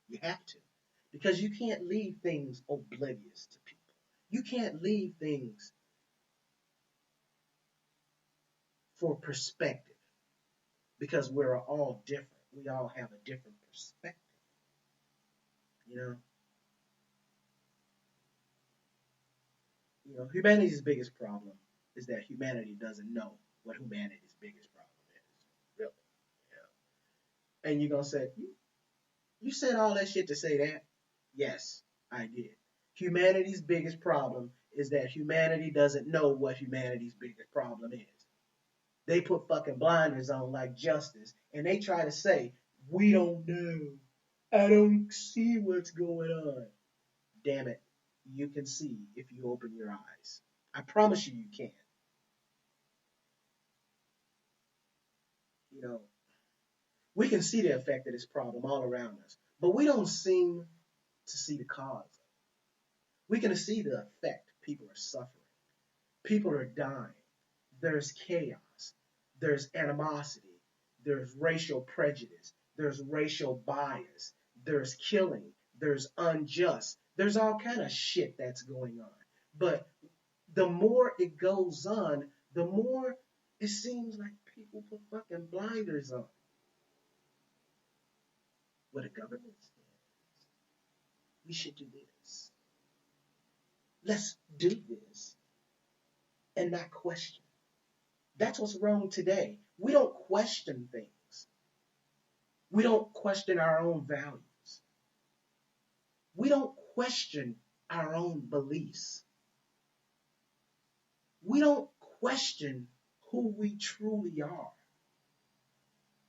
You have to. Because you can't leave things oblivious to people. You can't leave things for perspective because we're all different. We all have a different perspective. You know, humanity's biggest problem is that humanity doesn't know what humanity's biggest problem is. Really. And you're gonna say, you said all that shit to say that? Yes, I did. Humanity's biggest problem is that humanity doesn't know what humanity's biggest problem is. They put fucking blinders on like justice, and they try to say, we don't know. I don't see what's going on. Damn it. You can see if you open your eyes. I promise you, you can. You know, we can see the effect of this problem all around us, but we don't seem to see the cause. We can see the effect. People are suffering. People are dying. There's chaos. There's animosity. There's racial prejudice. There's racial bias. There's killing. There's unjust. There's all kind of shit that's going on. But the more it goes on, the more it seems like people put fucking blinders on. What the government says, we should do this. Let's do this and not question. That's what's wrong today. We don't question things. We don't question our own values. We don't question our own beliefs. We don't question who we truly are.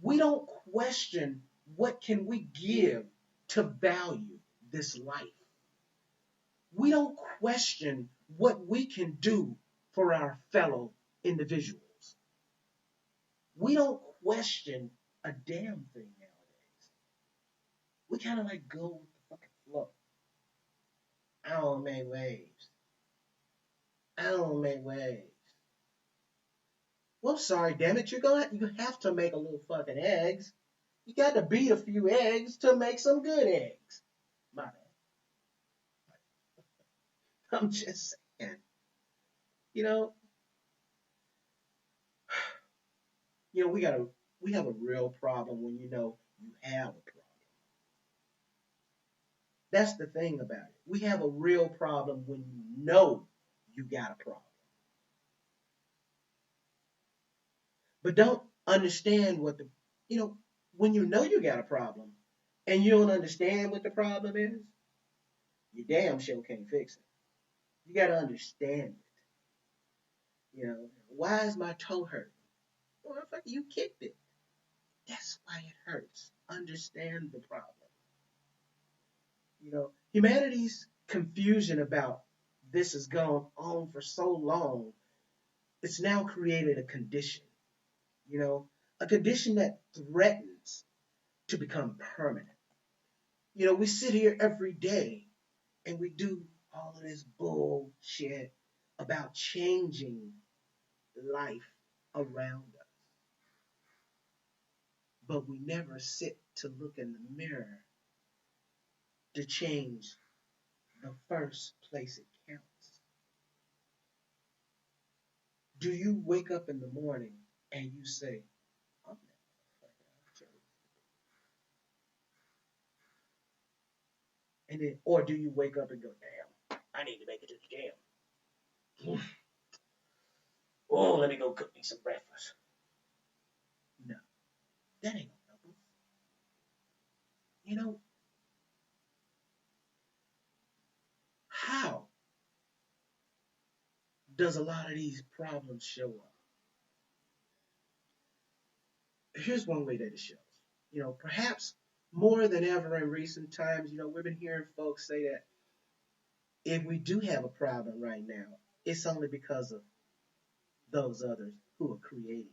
We don't question what can we give to value this life. We don't question what we can do for our fellow individuals. We don't question a damn thing nowadays. We kind of like go with the fucking flow. I don't make waves. I don't make waves. Well, I'm sorry, damn it, you have to make a little fucking eggs. You got to beat a few eggs to make some good eggs. My bad. I'm just saying. You know, we have a real problem when you know you have a problem. That's the thing about it. We have a real problem when you know you got a problem. But don't understand when you know you got a problem and you don't understand what the problem is, you damn sure can't fix it. You got to understand it. Why is my toe hurting? Well, you kicked it. That's why it hurts. Understand the problem. Humanity's confusion about this has gone on for so long, it's now created a condition, a condition that threatens to become permanent. We sit here every day and we do all of this bullshit about changing life around us. But we never sit to look in the mirror to change the first place it counts. Do you wake up in the morning and you say, I'm that motherfucker, and then, or do you wake up and go, damn, I need to make it to the gym. Oh, let me go cook me some breakfast. No, that ain't no number. How does a lot of these problems show up? Here's one way that it shows. Perhaps more than ever in recent times, we've been hearing folks say that if we do have a problem right now, it's only because of those others who are creating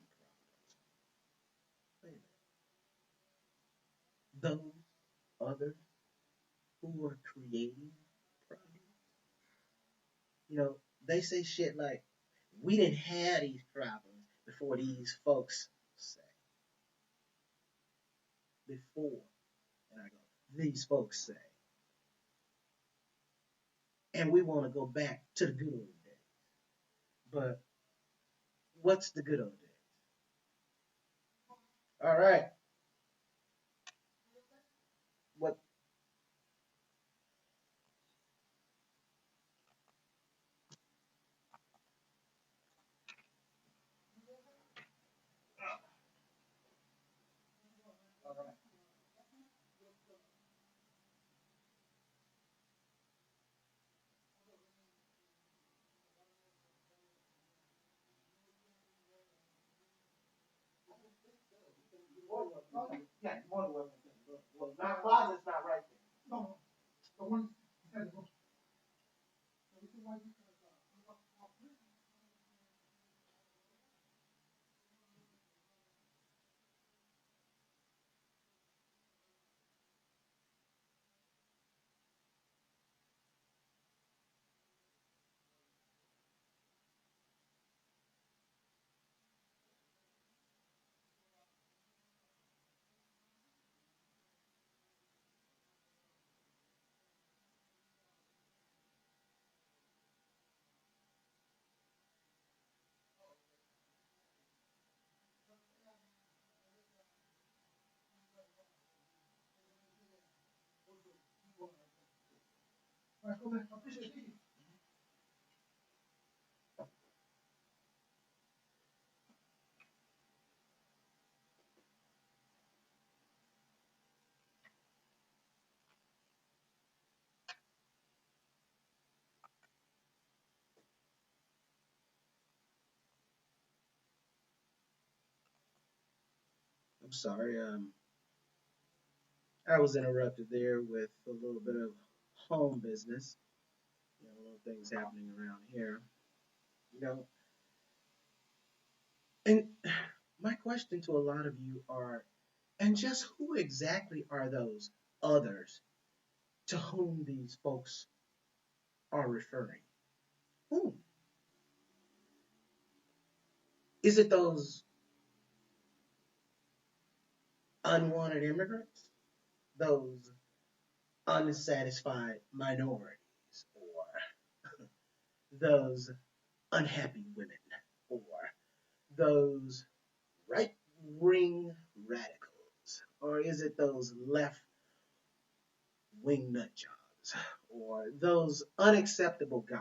problems. Wait a minute. Those others who are creating problems? They say shit like, we didn't have these problems before these folks say. Before. And I go, these folks say, and we want to go back to the good old days. But what's the good old days? All right. What? Yeah, more than welcome. Well, my closet's not right there. No, the one. I'm sorry. I was interrupted there with a little bit of home business. Little things happening around here. You know, and my question to a lot of you are, and just who exactly are those others to whom these folks are referring? Whom? Is it those unwanted immigrants? Those unsatisfied minorities? Or those unhappy women? Or those right wing radicals? Or is it those left wing nut jobs? Or those unacceptable guys?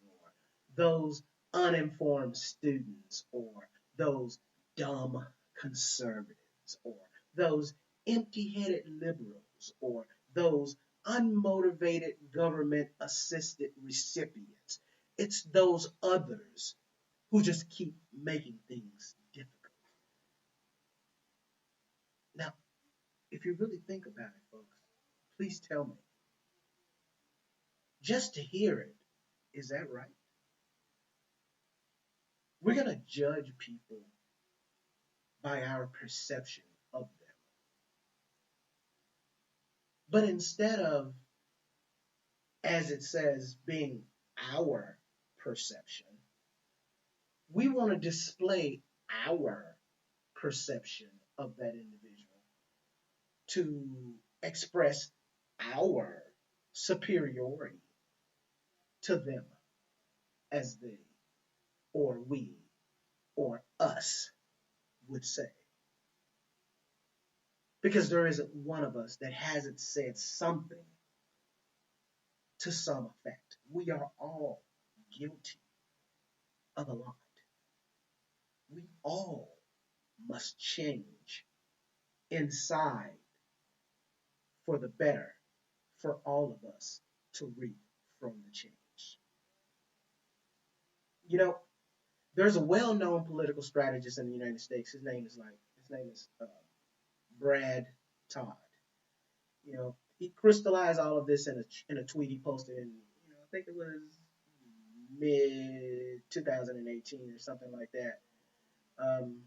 Or those uninformed students? Or those dumb conservatives? Or those empty headed liberals? Or those unmotivated government assisted recipients? It's those others who just keep making things difficult. Now, if you really think about it, folks, please tell me, just to hear it, is that right? We're going to judge people by our perception of them. But instead of, as it says, being our perception, we want to display our perception of that individual to express our superiority to them as they or we or us would say. Because there isn't one of us that hasn't said something to some effect. We are all guilty of a lot. We all must change inside for the better for all of us to reap from the change. You know, there's a well-known political strategist in the United States. His name is Brad Todd. He crystallized all of this in a tweet he posted in, I think it was mid 2018 or something like that. Um,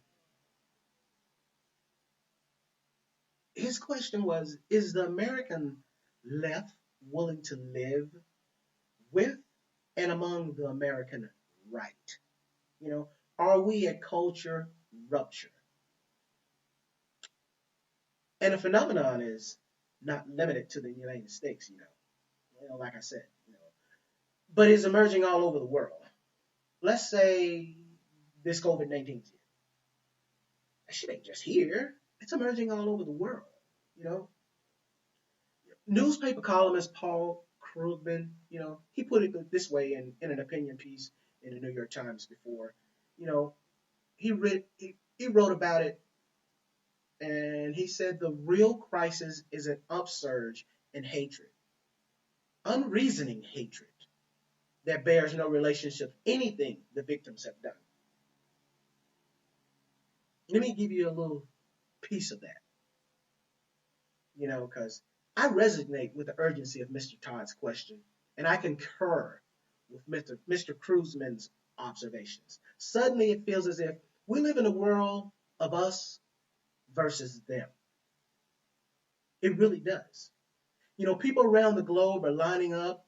his question was: is the American left willing to live with and among the American right? Are we a culture rupture? And the phenomenon is not limited to the United States, like I said, but it's emerging all over the world. Let's say this COVID-19 shit. That shit ain't just here. It's emerging all over the world. You know, newspaper columnist Paul Krugman, he put it this way in an opinion piece in the New York Times before. You know, he wrote about it, and he said the real crisis is an upsurge in hatred, unreasoning hatred that bears no relationship to anything the victims have done. Let me give you a little piece of that, because I resonate with the urgency of Mr. Todd's question, and I concur with Mr. Krugman's observations. Suddenly, it feels as if we live in a world of us versus them. It really does. People around the globe are lining up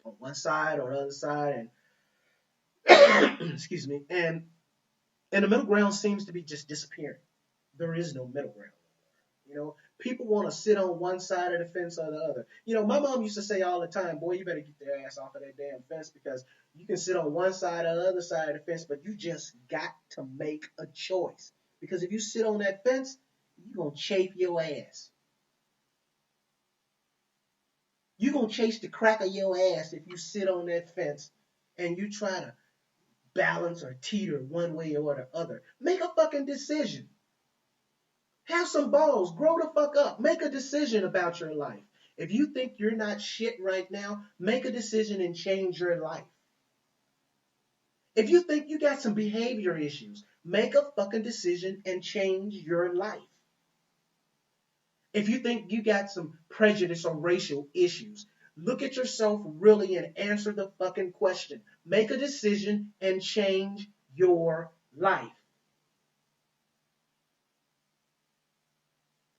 on one side or the other side, and excuse me, and the middle ground seems to be just disappearing. There is no middle ground. People want to sit on one side of the fence or the other. My mom used to say all the time, boy, you better get your ass off of that damn fence, because you can sit on one side or the other side of the fence, but you just got to make a choice. Because if you sit on that fence, you're going to chafe your ass. You're going to chase the crack of your ass if you sit on that fence and you try to balance or teeter one way or the other. Make a fucking decision. Have some balls. Grow the fuck up. Make a decision about your life. If you think you're not shit right now, make a decision and change your life. If you think you got some behavior issues, make a fucking decision and change your life. If you think you got some prejudice or racial issues, look at yourself really and answer the fucking question. Make a decision and change your life.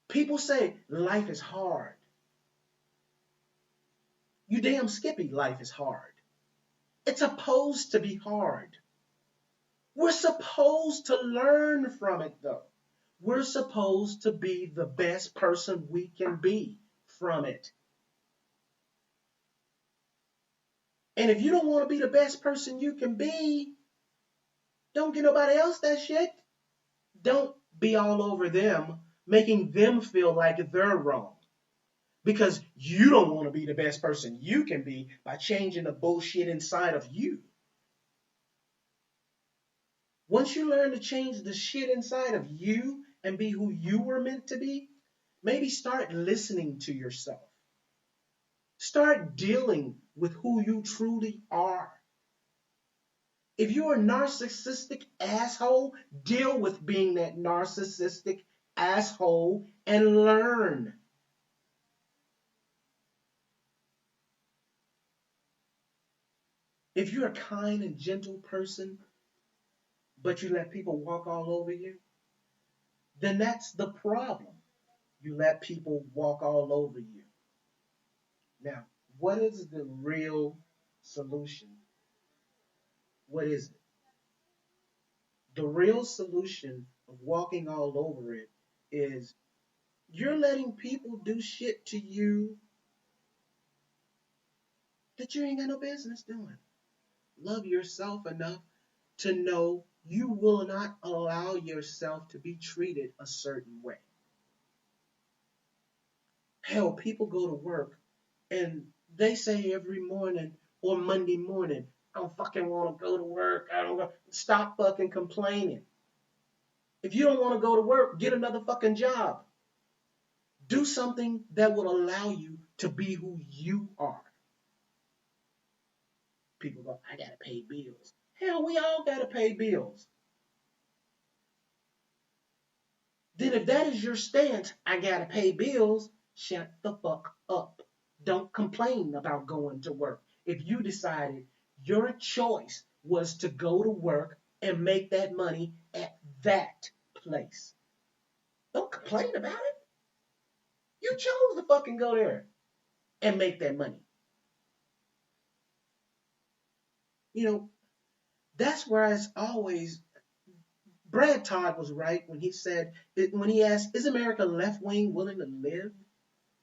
People say life is hard. You damn skippy, life is hard. It's supposed to be hard. We're supposed to learn from it, though. We're supposed to be the best person we can be from it. And if you don't want to be the best person you can be, don't get nobody else that shit. Don't be all over them, making them feel like they're wrong. Because you don't want to be the best person you can be by changing the bullshit inside of you. Once you learn to change the shit inside of you and be who you were meant to be, maybe start listening to yourself. Start dealing with who you truly are. If you're a narcissistic asshole, deal with being that narcissistic asshole and learn. If you're a kind and gentle person, but you let people walk all over you, then that's the problem. You let people walk all over you. Now, what is the real solution? What is it? The real solution of walking all over it is you're letting people do shit to you that you ain't got no business doing. Love yourself enough to know you will not allow yourself to be treated a certain way. Hell, people go to work and they say every morning or Monday morning, I don't fucking want to go to work. I don't. Stop fucking complaining. If you don't want to go to work, get another fucking job. Do something that will allow you to be who you are. People go, I gotta pay bills. Hell, we all gotta pay bills. Then if that is your stance, I gotta pay bills, shut the fuck up. Don't complain about going to work. If you decided your choice was to go to work and make that money at that place, don't complain about it. You chose to fucking go there and make that money. That's where it's always. Brad Todd was right when he said, when he asked, is America left wing willing to live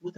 with